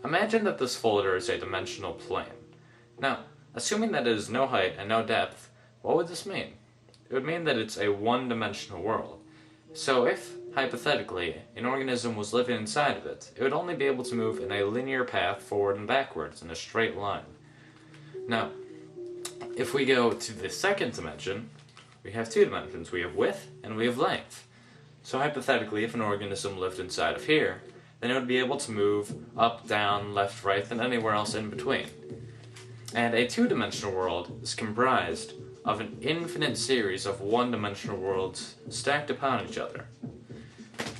Imagine that this folder is a dimensional plane. Now, assuming that it is no height and no depth, what would this mean? It would mean that it's a one-dimensional world. So if, hypothetically, an organism was living inside of it, it would only be able to move in a linear path forward and backwards in a straight line. Now, if we go to the second dimension, we have two dimensions. We have width and we have length. So hypothetically, if an organism lived inside of here, then it would be able to move up, down, left, right, and anywhere else in between. And a two-dimensional world is comprised of an infinite series of one-dimensional worlds stacked upon each other.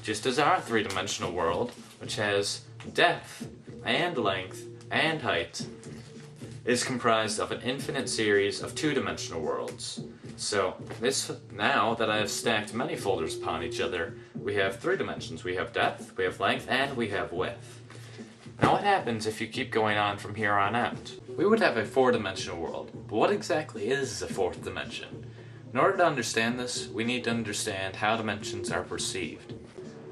Just as our three-dimensional world, which has depth, and length, and height, is comprised of an infinite series of two-dimensional worlds. So, now that I have stacked many folders upon each other, we have three dimensions. We have depth, we have length, and we have width. Now what happens if you keep going on from here on out? We would have a four-dimensional world, but what exactly is a fourth dimension? In order to understand this, we need to understand how dimensions are perceived.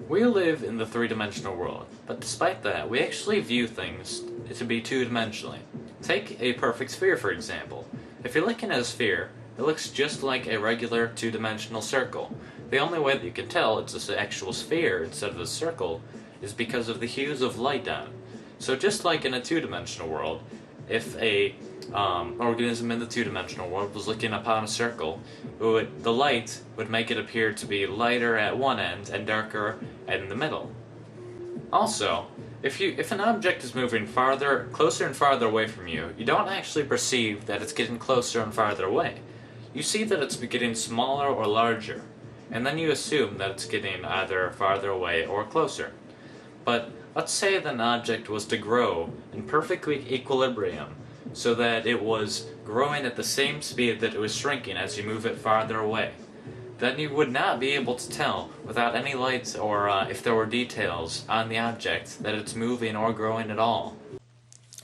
We live in the three-dimensional world, but despite that, we actually view things to be two-dimensionally. Take a perfect sphere, for example. If you're looking at a sphere, it looks just like a regular two-dimensional circle. The only way that you can tell it's an actual sphere instead of a circle is because of the hues of light on it. So just like in a two-dimensional world, if a organism in the two-dimensional world was looking upon a circle, the light would make it appear to be lighter at one end and darker in the middle. Also, if an object is moving closer and farther away from you, you don't actually perceive that it's getting closer and farther away. You see that it's getting smaller or larger, and then you assume that it's getting either farther away or closer. But let's say that an object was to grow in perfect equilibrium, so that it was growing at the same speed that it was shrinking as you move it farther away. Then you would not be able to tell, without any lights or if there were details on the object, that it's moving or growing at all.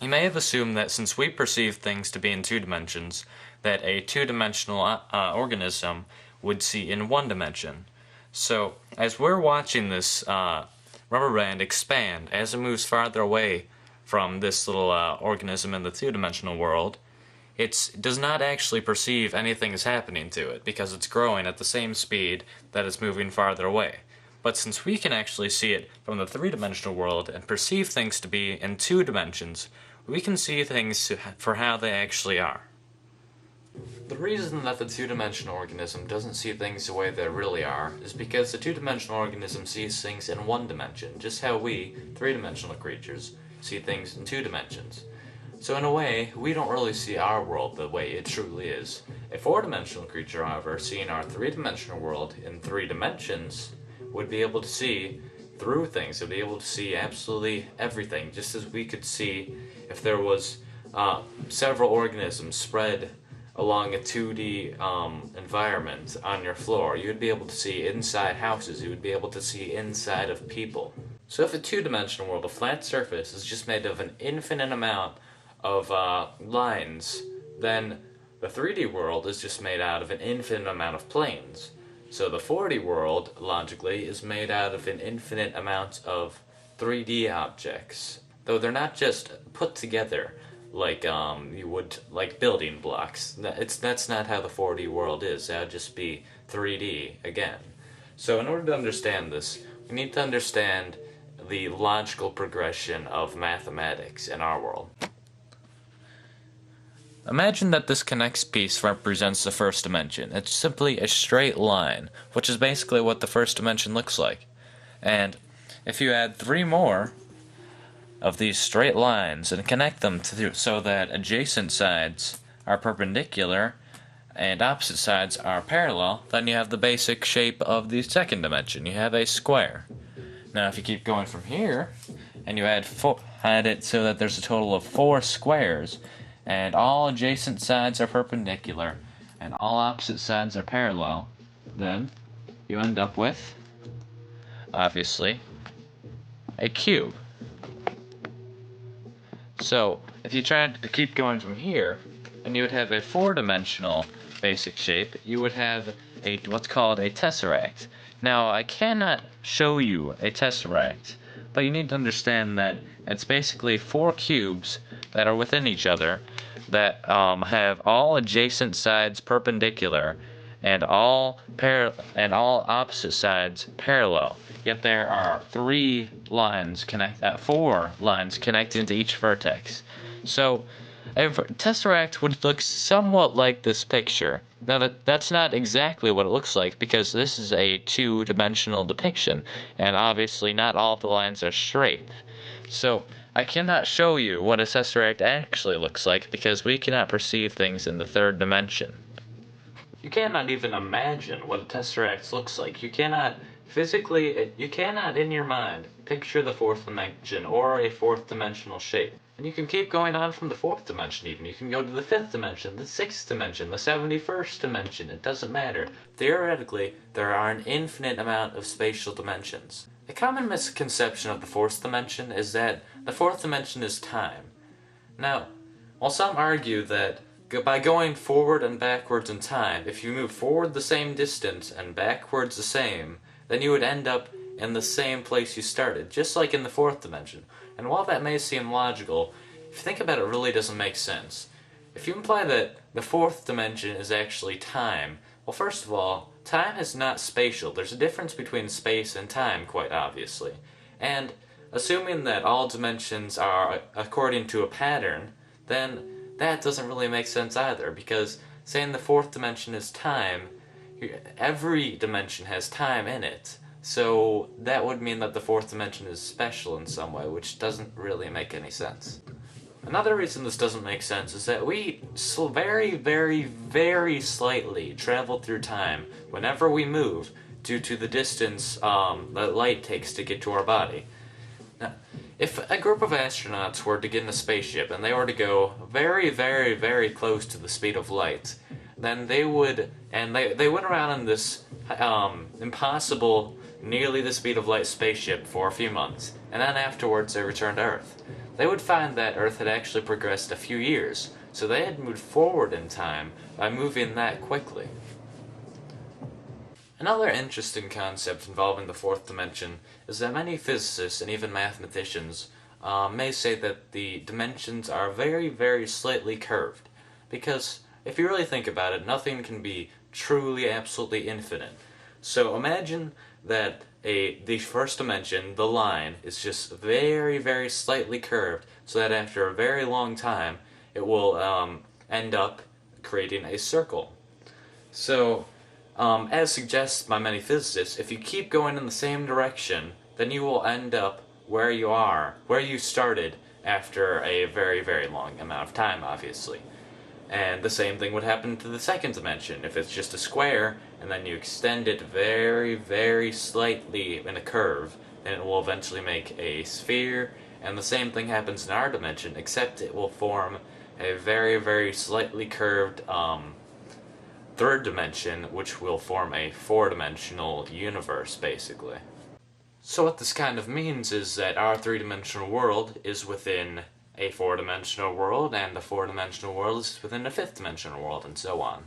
You may have assumed that since we perceive things to be in two dimensions, that a two-dimensional organism would see in one dimension. So, as we're watching this rubber band expand as it moves farther away from this little organism in the two-dimensional world, it does not actually perceive anything is happening to it because it's growing at the same speed that it's moving farther away. But since we can actually see it from the three-dimensional world and perceive things to be in two dimensions, we can see things for how they actually are. The reason that the two-dimensional organism doesn't see things the way they really are is because the two-dimensional organism sees things in one dimension, just how we, three-dimensional creatures, see things in two dimensions. So in a way, we don't really see our world the way it truly is. A four-dimensional creature, however, seeing our three-dimensional world in three dimensions, would be able to see through things. Would be able to see absolutely everything, just as we could see if there was several organisms spread along a 2D environment on your floor. You would be able to see inside houses. You would be able to see inside of people. So if a two-dimensional world, a flat surface, is just made of an infinite amount of lines, then the 3D world is just made out of an infinite amount of planes. So the 4D world, logically, is made out of an infinite amount of 3D objects. Though they're not just put together like you would like building blocks. That's not how the 4D world is. That would just be 3D again. So in order to understand this, we need to understand the logical progression of mathematics in our world. Imagine that this connects piece represents the first dimension. It's simply a straight line, which is basically what the first dimension looks like. And if you add 3 more of these straight lines and connect them so that adjacent sides are perpendicular and opposite sides are parallel, then you have the basic shape of the second dimension. You have a square. Now if you keep going from here and you add it so that there's a total of 4 squares, and all adjacent sides are perpendicular, and all opposite sides are parallel, then you end up with, obviously, a cube. So, if you try to keep going from here, and you would have a 4-dimensional basic shape, you would have what's called a tesseract. Now, I cannot show you a tesseract, but you need to understand that It's basically 4 cubes that are within each other that have all adjacent sides perpendicular and all opposite sides parallel. Yet there are 4 lines connecting to each vertex. So a tesseract would look somewhat like this picture. Now that's not exactly what it looks like because this is a 2-dimensional depiction, and obviously not all of the lines are straight. So I cannot show you what a tesseract actually looks like because we cannot perceive things in the 3rd dimension. You cannot even imagine what a tesseract looks like. You cannot in your mind picture the 4th dimension or a 4th dimensional shape. And you can keep going on from the 4th dimension even. You can go to the 5th dimension, the 6th dimension, the 71st dimension. It doesn't matter. Theoretically, there are an infinite amount of spatial dimensions. A common misconception of the 4th dimension is that the 4th dimension is time. Now, while some argue that by going forward and backwards in time, if you move forward the same distance and backwards the same, then you would end up in the same place you started, just like in the 4th dimension. And while that may seem logical, if you think about it, it really doesn't make sense. If you imply that the 4th dimension is actually time, well, first of all, time is not spatial. There's a difference between space and time, quite obviously. And assuming that all dimensions are according to a pattern, then that doesn't really make sense either, because saying the 4th dimension is time, every dimension has time in it. So that would mean that the 4th dimension is special in some way, which doesn't really make any sense. Another reason this doesn't make sense is that we very, very, very slightly travel through time whenever we move due to the distance that light takes to get to our body. Now, if a group of astronauts were to get in a spaceship and they were to go very, very, very close to the speed of light, then they went around in this impossible, nearly the speed of light spaceship for a few months, and then afterwards they returned to Earth. They would find that Earth had actually progressed a few years, so they had moved forward in time by moving that quickly. Another interesting concept involving the 4th dimension is that many physicists and even mathematicians may say that the dimensions are very, very slightly curved, because if you really think about it, nothing can be truly, absolutely infinite. So imagine that the first dimension, the line, is just very, very slightly curved, so that after a very long time, it will end up creating a circle. So, as suggested by many physicists, if you keep going in the same direction, then you will end up where you started after a very, very long amount of time, obviously. And the same thing would happen to the 2nd dimension. If it's just a square, and then you extend it very, very slightly in a curve, then it will eventually make a sphere, and the same thing happens in our dimension, except it will form a very, very slightly curved 3rd dimension, which will form a 4-dimensional universe, basically. So what this kind of means is that our 3-dimensional world is within a 4-dimensional world, and the 4-dimensional world is within a 5th-dimensional world, and so on.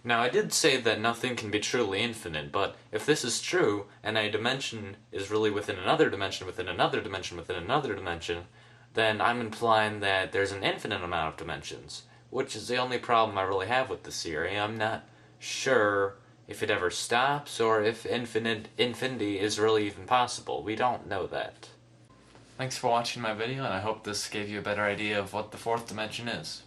Now, I did say that nothing can be truly infinite, but if this is true, and a dimension is really within another dimension, within another dimension, within another dimension, then I'm implying that there's an infinite amount of dimensions, which is the only problem I really have with this theory. I'm not sure if it ever stops, or if infinity is really even possible. We don't know that. Thanks for watching my video, and I hope this gave you a better idea of what the 4th dimension is.